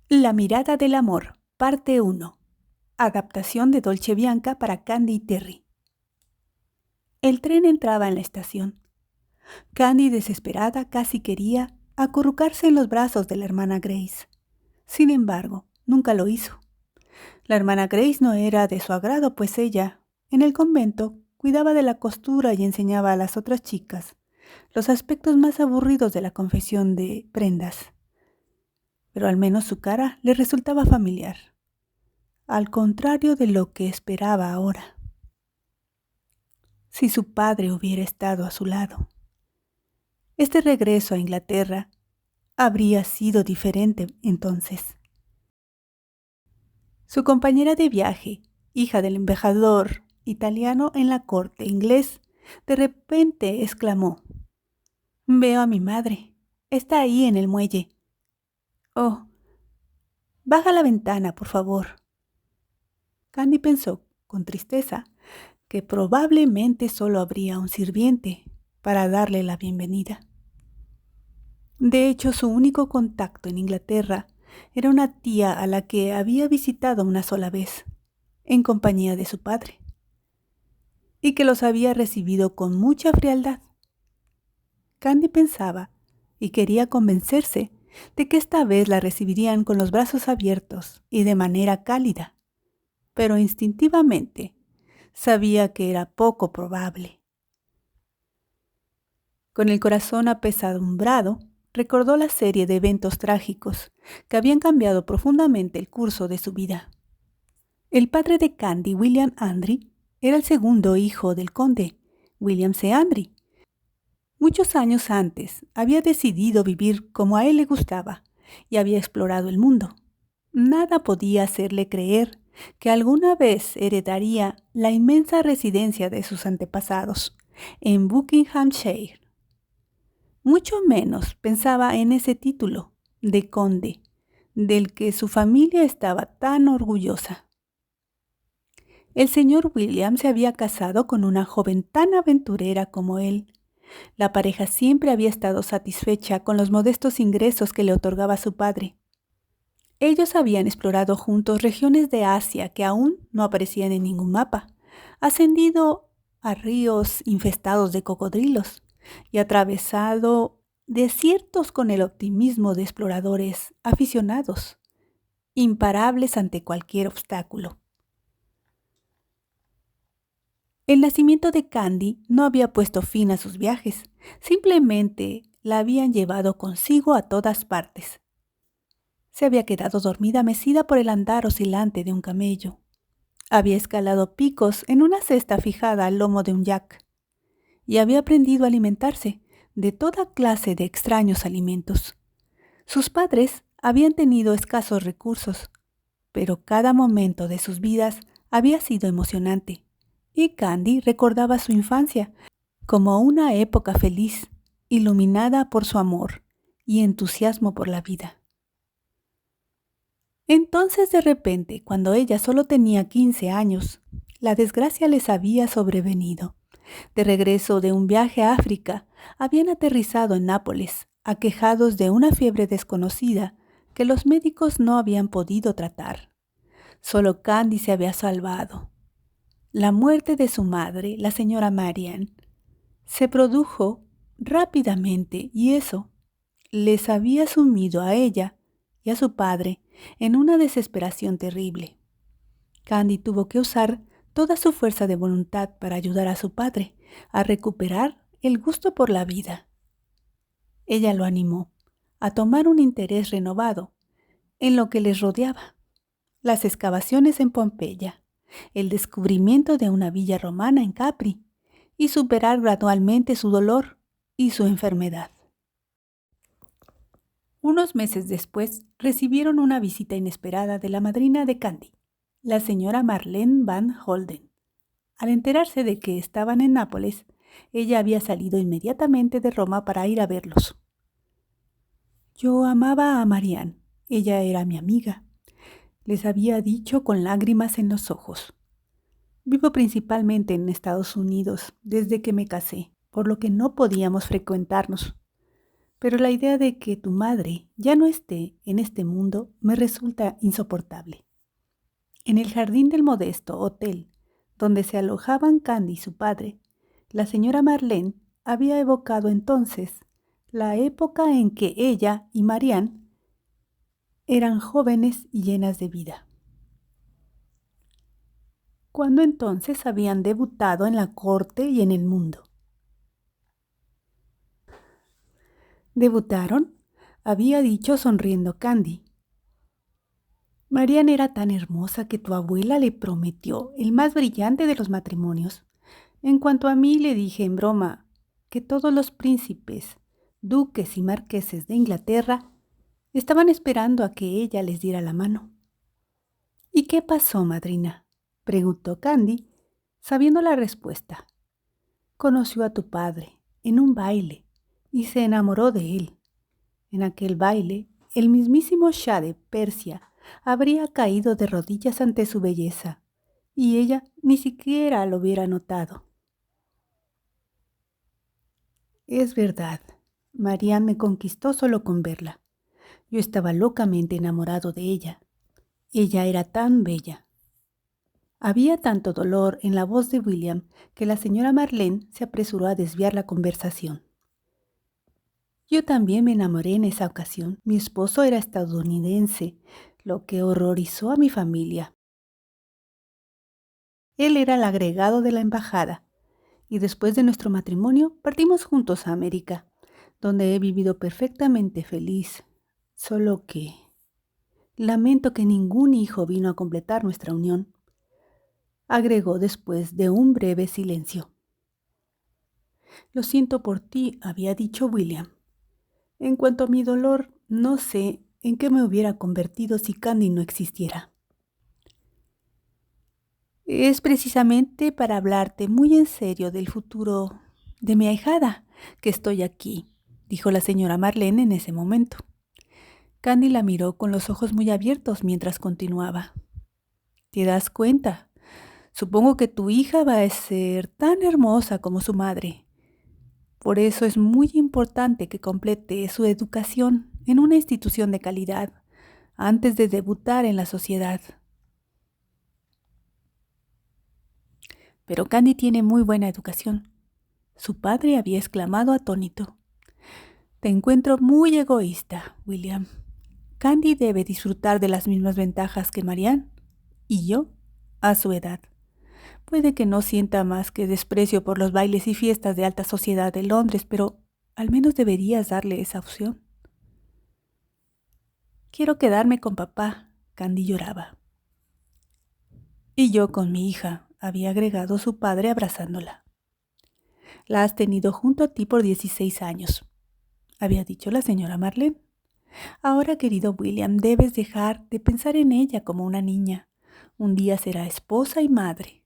La mirada del amor, parte 1. Adaptación de Dolce Bianca para Candy y Terry. El tren entraba en la estación. Candy, desesperada, casi quería acurrucarse en los brazos de la hermana Grace. Sin embargo, nunca lo hizo. La hermana Grace no era de su agrado, pues ella, en el convento, cuidaba de la costura y enseñaba a las otras chicas los aspectos más aburridos de la confección de prendas. Pero al menos su cara le resultaba familiar, al contrario de lo que esperaba ahora. Si su padre hubiera estado a su lado, este regreso a Inglaterra habría sido diferente entonces. Su compañera de viaje, hija del embajador italiano en la corte inglés, de repente exclamó: «Veo a mi madre. Está ahí en el muelle. Oh, baja la ventana, por favor». Candy pensó, con tristeza, que probablemente solo habría un sirviente para darle la bienvenida. De hecho, su único contacto en Inglaterra era una tía a la que había visitado una sola vez, en compañía de su padre, y que los había recibido con mucha frialdad. Candy pensaba y quería convencerse de que esta vez la recibirían con los brazos abiertos y de manera cálida, pero instintivamente sabía que era poco probable. Con el corazón apesadumbrado, recordó la serie de eventos trágicos que habían cambiado profundamente el curso de su vida. El padre de Candy, William Andry, era el segundo hijo del conde, William C. Andry. Muchos años antes había decidido vivir como a él le gustaba y había explorado el mundo. Nada podía hacerle creer que alguna vez heredaría la inmensa residencia de sus antepasados en Buckinghamshire. Mucho menos pensaba en ese título de conde, del que su familia estaba tan orgullosa. El señor William se había casado con una joven tan aventurera como él. La pareja siempre había estado satisfecha con los modestos ingresos que le otorgaba su padre. Ellos habían explorado juntos regiones de Asia que aún no aparecían en ningún mapa, ascendido a ríos infestados de cocodrilos y atravesado desiertos con el optimismo de exploradores aficionados, imparables ante cualquier obstáculo. El nacimiento de Candy no había puesto fin a sus viajes, simplemente la habían llevado consigo a todas partes. Se había quedado dormida mecida por el andar oscilante de un camello. Había escalado picos en una cesta fijada al lomo de un yak y había aprendido a alimentarse de toda clase de extraños alimentos. Sus padres habían tenido escasos recursos, pero cada momento de sus vidas había sido emocionante, y Candy recordaba su infancia como una época feliz, iluminada por su amor y entusiasmo por la vida. Entonces, de repente, cuando ella solo tenía 15 años, la desgracia les había sobrevenido. De regreso de un viaje a África, habían aterrizado en Nápoles, aquejados de una fiebre desconocida que los médicos no habían podido tratar. Solo Candy se había salvado. La muerte de su madre, la señora Marian, se produjo rápidamente y eso les había sumido a ella y a su padre en una desesperación terrible. Candy tuvo que usar toda su fuerza de voluntad para ayudar a su padre a recuperar el gusto por la vida. Ella lo animó a tomar un interés renovado en lo que les rodeaba: las excavaciones en Pompeya, el descubrimiento de una villa romana en Capri y superar gradualmente su dolor y su enfermedad. Unos meses después recibieron una visita inesperada de la madrina de Candy, la señora Marlene Van Holden. Al enterarse de que estaban en Nápoles, ella había salido inmediatamente de Roma para ir a verlos. «Yo amaba a Marianne, ella era mi amiga», les había dicho con lágrimas en los ojos. «Vivo principalmente en Estados Unidos desde que me casé, por lo que no podíamos frecuentarnos. pero la idea de que tu madre ya no esté en este mundo me resulta insoportable. En el jardín del modesto hotel donde se alojaban Candy y su padre, la señora Marlene había evocado entonces la época en que ella y Marianne eran jóvenes y llenas de vida. Cuando entonces habían debutado en la corte y en el mundo. ¿Debutaron?, había dicho sonriendo Candy. Marianne era tan hermosa que tu abuela le prometió el más brillante de los matrimonios. En cuanto a mí, le dije en broma que todos los príncipes, duques y marqueses de Inglaterra estaban esperando a que ella les diera la mano. ¿Y qué pasó, madrina?, preguntó Candy, sabiendo la respuesta. Conoció a tu padre en un baile y se enamoró de él. En aquel baile, el mismísimo Shah de Persia habría caído de rodillas ante su belleza, y ella ni siquiera lo hubiera notado. Es verdad, Marianne me conquistó solo con verla. Yo estaba locamente enamorado de ella. Ella era tan bella. Había tanto dolor en la voz de William que la señora Marlene se apresuró a desviar la conversación. Yo también me enamoré en esa ocasión. Mi esposo era estadounidense, lo que horrorizó a mi familia. Él era el agregado de la embajada, y después de nuestro matrimonio partimos juntos a América, donde he vivido perfectamente feliz. Solo que lamento que ningún hijo vino a completar nuestra unión, agregó después de un breve silencio. Lo siento por ti, había dicho William. En cuanto a mi dolor, no sé en qué me hubiera convertido si Candy no existiera. Es precisamente para hablarte muy en serio del futuro de mi ahijada que estoy aquí, dijo la señora Marlene en ese momento. Candy la miró con los ojos muy abiertos mientras continuaba. ¿Te das cuenta? Supongo que tu hija va a ser tan hermosa como su madre. Por eso es muy importante que complete su educación en una institución de calidad antes de debutar en la sociedad. Pero Candy tiene muy buena educación. Su padre había exclamado atónito. Te encuentro muy egoísta, William. Candy debe disfrutar de las mismas ventajas que Marianne y yo a su edad. Puede que no sienta más que desprecio por los bailes y fiestas de alta sociedad de Londres, pero al menos deberías darle esa opción. Quiero quedarme con papá, Candy lloraba. Y yo con mi hija, había agregado su padre abrazándola. La has tenido junto a ti por 16 años, había dicho la señora Marlene. Ahora, querido William, debes dejar de pensar en ella como una niña. Un día será esposa y madre.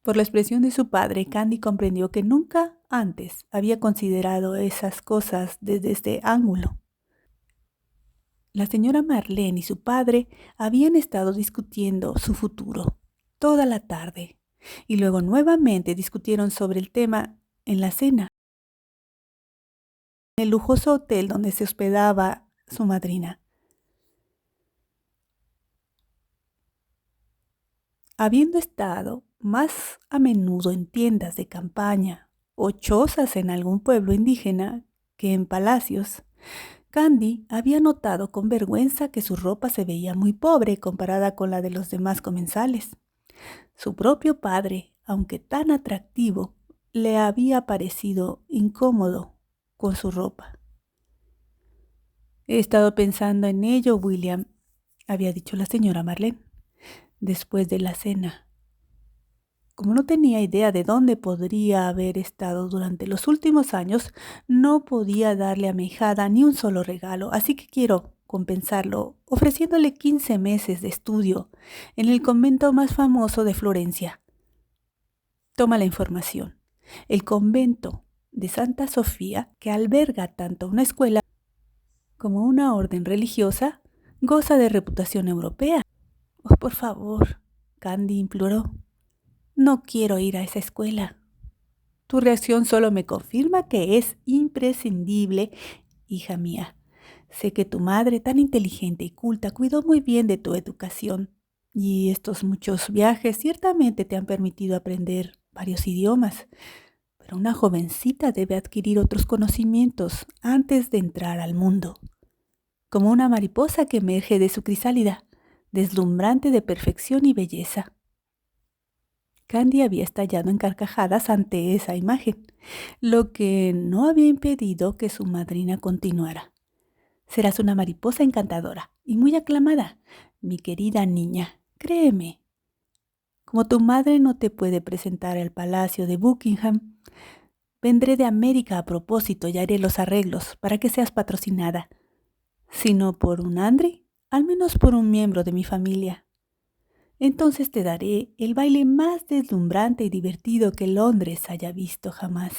Por la expresión de su padre, Candy comprendió que nunca antes había considerado esas cosas desde este ángulo. La señora Marlene y su padre habían estado discutiendo su futuro toda la tarde y luego nuevamente discutieron sobre el tema en la cena, en el lujoso hotel donde se hospedaba su madrina. Habiendo estado más a menudo en tiendas de campaña o chozas en algún pueblo indígena que en palacios, Candy había notado con vergüenza que su ropa se veía muy pobre comparada con la de los demás comensales. Su propio padre, aunque tan atractivo, le había parecido incómodo con su ropa. He estado pensando en ello, William, había dicho la señora Marlene, después de la cena. Como no tenía idea de dónde podría haber estado durante los últimos años, no podía darle a mi hijada ni un solo regalo, así que quiero compensarlo ofreciéndole 15 meses de estudio en el convento más famoso de Florencia. Toma la información. El convento de Santa Sofía, que alberga tanto una escuela como una orden religiosa, goza de reputación europea. Oh, por favor, Candy imploró. No quiero ir a esa escuela. Tu reacción solo me confirma que es imprescindible hija mía. Sé que tu madre, tan inteligente y culta, cuidó muy bien de tu educación. Y estos muchos viajes ciertamente te han permitido aprender varios idiomas. Pero una jovencita debe adquirir otros conocimientos antes de entrar al mundo. Como una mariposa que emerge de su crisálida, deslumbrante de perfección y belleza. Candy había estallado en carcajadas ante esa imagen, lo que no había impedido que su madrina continuara. Serás una mariposa encantadora y muy aclamada, mi querida niña, créeme. Como tu madre no te puede presentar al palacio de Buckingham, vendré de América a propósito y haré los arreglos para que seas patrocinada. Si no por un Andri, al menos por un miembro de mi familia. Entonces te daré el baile más deslumbrante y divertido que Londres haya visto jamás.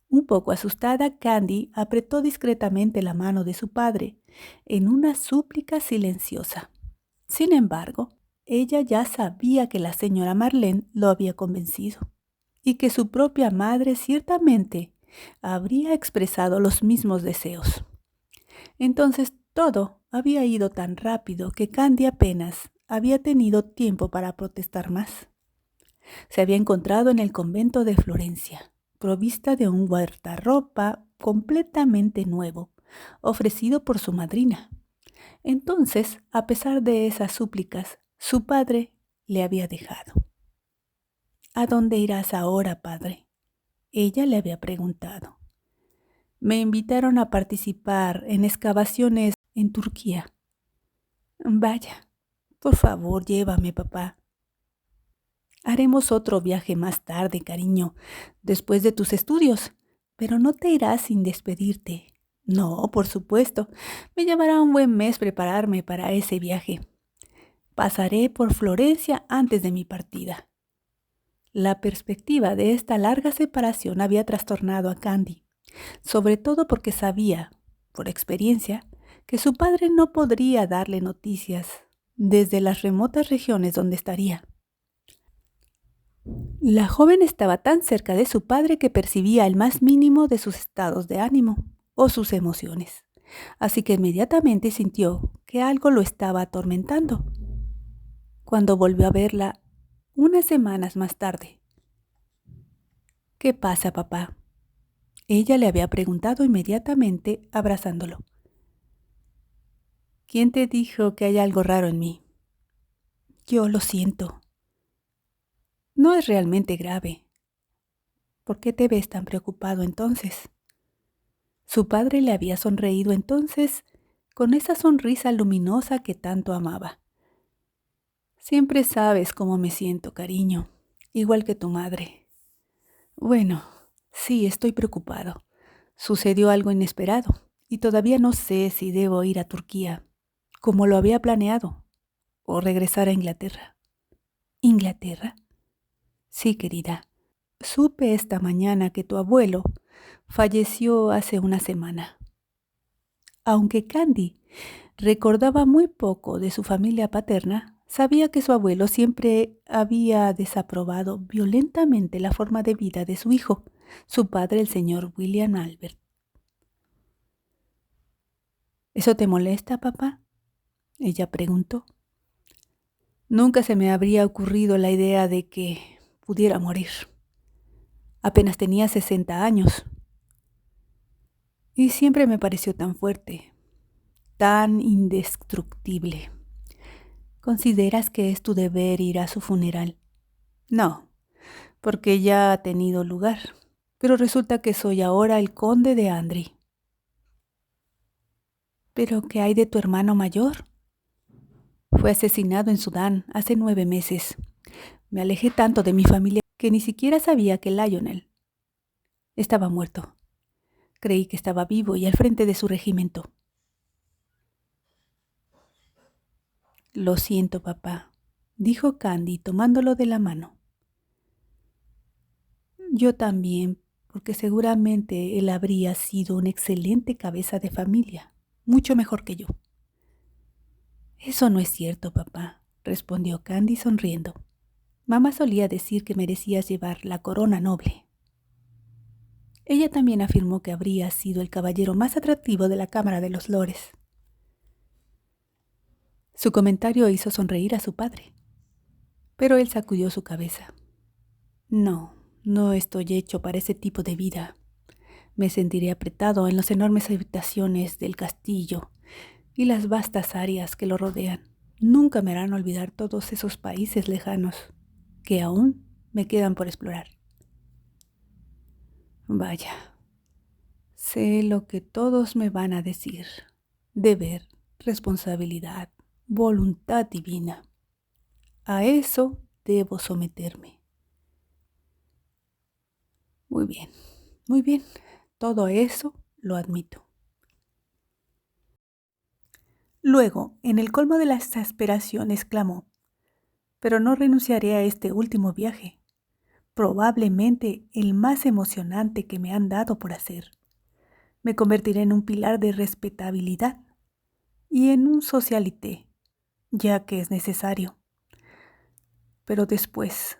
Un poco asustada, Candy apretó discretamente la mano de su padre en una súplica silenciosa. Sin embargo, ella ya sabía que la señora Marlene lo había convencido y que su propia madre ciertamente habría expresado los mismos deseos. Entonces todo había ido tan rápido que Candy apenas había tenido tiempo para protestar más. Se había encontrado en el convento de Florencia, provista de un guardarropa completamente nuevo, ofrecido por su madrina. Entonces, a pesar de esas súplicas, su padre le había dejado. ¿A dónde irás ahora, padre? Ella le había preguntado. Me invitaron a participar en excavaciones en Turquía. Vaya, por favor, llévame, papá. Haremos otro viaje más tarde, cariño, después de tus estudios, pero no te irás sin despedirte. No, por supuesto, me llevará un buen mes prepararme para ese viaje. Pasaré por Florencia antes de mi partida. La perspectiva de esta larga separación había trastornado a Candy, sobre todo porque sabía, por experiencia, que su padre no podría darle noticias desde las remotas regiones donde estaría. La joven estaba tan cerca de su padre que percibía el más mínimo de sus estados de ánimo o sus emociones, así que inmediatamente sintió que algo lo estaba atormentando. Cuando volvió a verla unas semanas más tarde. ¿Qué pasa, papá? Ella le había preguntado inmediatamente, abrazándolo. ¿Quién te dijo que hay algo raro en mí? Yo lo siento. No es realmente grave. ¿Por qué te ves tan preocupado entonces? Su padre le había sonreído entonces con esa sonrisa luminosa que tanto amaba. Siempre sabes cómo me siento, cariño, igual que tu madre. Bueno, sí, estoy preocupado. Sucedió algo inesperado y todavía no sé si debo ir a Turquía, como lo había planeado, o regresar a Inglaterra. ¿Inglaterra? Sí, querida. Supe esta mañana que tu abuelo falleció hace una semana. Aunque Candy recordaba muy poco de su familia paterna, sabía que su abuelo siempre había desaprobado violentamente la forma de vida de su hijo, su padre, el señor William Albert. ¿Eso te molesta, papá? Ella preguntó. Nunca se me habría ocurrido la idea de que pudiera morir. Apenas tenía 60 años. Y siempre me pareció tan fuerte, tan indestructible. ¿Consideras que es tu deber ir a su funeral? No, porque ya ha tenido lugar. Pero resulta que soy ahora el conde de Andri. ¿Pero qué hay de tu hermano mayor? Fue asesinado en Sudán hace 9 meses. Me alejé tanto de mi familia que ni siquiera sabía que Lionel estaba muerto. Creí que estaba vivo y al frente de su regimiento. Lo siento, papá, dijo Candy tomándolo de la mano. Yo también, porque seguramente él habría sido una excelente cabeza de familia, mucho mejor que yo. Eso no es cierto, papá, respondió Candy sonriendo. Mamá solía decir que merecías llevar la corona noble. Ella también afirmó que habría sido el caballero más atractivo de la Cámara de los Lores. Su comentario hizo sonreír a su padre, pero él sacudió su cabeza. No, no estoy hecho para ese tipo de vida. Me sentiré apretado en las enormes habitaciones del castillo y las vastas áreas que lo rodean. Nunca me harán olvidar todos esos países lejanos que aún me quedan por explorar. Vaya, sé lo que todos me van a decir. Deber, responsabilidad, voluntad divina. A eso debo someterme. Muy bien, todo eso lo admito. Luego, en el colmo de la exasperación, exclamó: pero no renunciaré a este último viaje, probablemente el más emocionante que me han dado por hacer. Me convertiré en un pilar de respetabilidad y en un socialité, ya que es necesario. Pero después...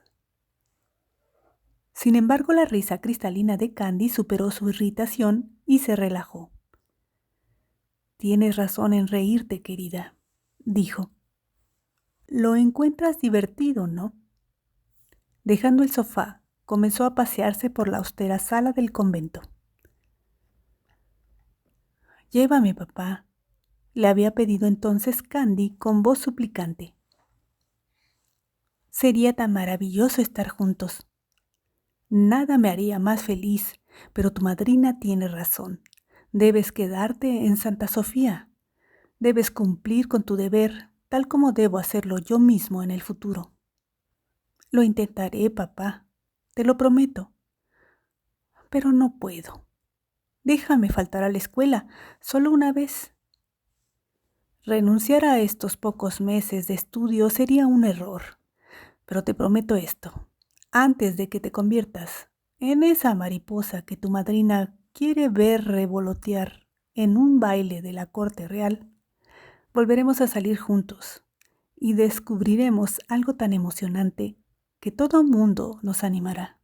Sin embargo, la risa cristalina de Candy superó su irritación y se relajó. Tienes razón en reírte, querida, dijo. Lo encuentras divertido, ¿no? Dejando el sofá, comenzó a pasearse por la austera sala del convento. Llévame, papá, le había pedido entonces Candy con voz suplicante. Sería tan maravilloso estar juntos. Nada me haría más feliz, pero tu madrina tiene razón. Debes quedarte en Santa Sofía. Debes cumplir con tu deber, tal como debo hacerlo yo mismo en el futuro. Lo intentaré, papá, te lo prometo. Pero no puedo. Déjame faltar a la escuela, solo una vez. Renunciar a estos pocos meses de estudio sería un error, pero te prometo esto. Antes de que te conviertas en esa mariposa que tu madrina quiere ver revolotear en un baile de la corte real, volveremos a salir juntos y descubriremos algo tan emocionante que todo mundo nos animará.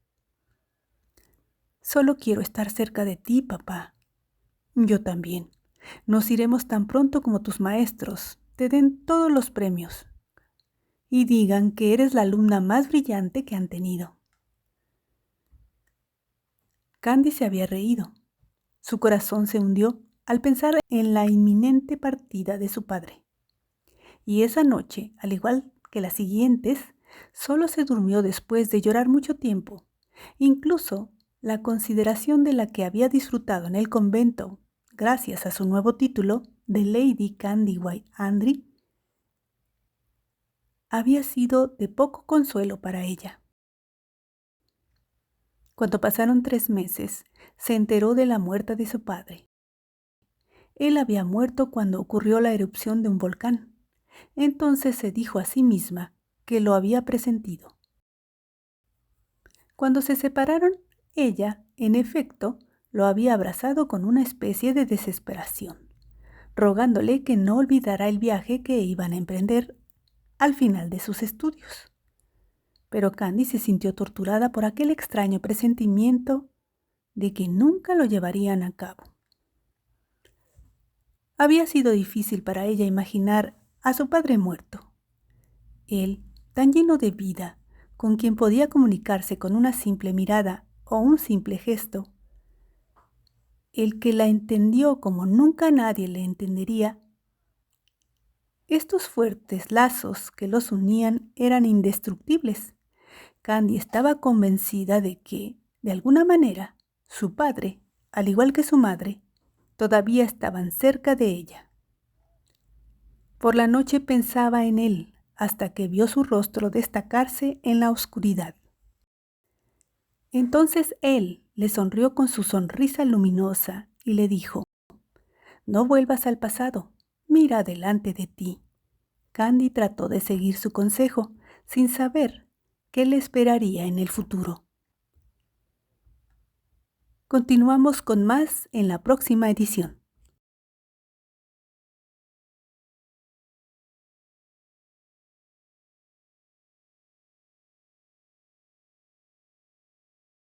Solo quiero estar cerca de ti, papá. Yo también. Nos iremos tan pronto como tus maestros te den todos los premios y digan que eres la alumna más brillante que han tenido. Candy se había reído. Su corazón se hundió al pensar en la inminente partida de su padre. Y esa noche, al igual que las siguientes, solo se durmió después de llorar mucho tiempo. Incluso la consideración de la que había disfrutado en el convento, gracias a su nuevo título de Lady Candy White Andry, había sido de poco consuelo para ella. Cuando pasaron 3 meses, se enteró de la muerte de su padre. Él había muerto cuando ocurrió la erupción de un volcán. Entonces se dijo a sí misma que lo había presentido. Cuando se separaron, ella, en efecto, lo había abrazado con una especie de desesperación, rogándole que no olvidara el viaje que iban a emprender al final de sus estudios. Pero Candy se sintió torturada por aquel extraño presentimiento de que nunca lo llevarían a cabo. Había sido difícil para ella imaginar a su padre muerto. Él, tan lleno de vida, con quien podía comunicarse con una simple mirada o un simple gesto. El que la entendió como nunca nadie le entendería. Estos fuertes lazos que los unían eran indestructibles. Candy estaba convencida de que, de alguna manera, su padre, al igual que su madre, todavía estaban cerca de ella. Por la noche pensaba en él hasta que vio su rostro destacarse en la oscuridad. Entonces él le sonrió con su sonrisa luminosa y le dijo: «No vuelvas al pasado, mira delante de ti». Candy trató de seguir su consejo, sin saber qué le esperaría en el futuro. Continuamos con más en la próxima edición.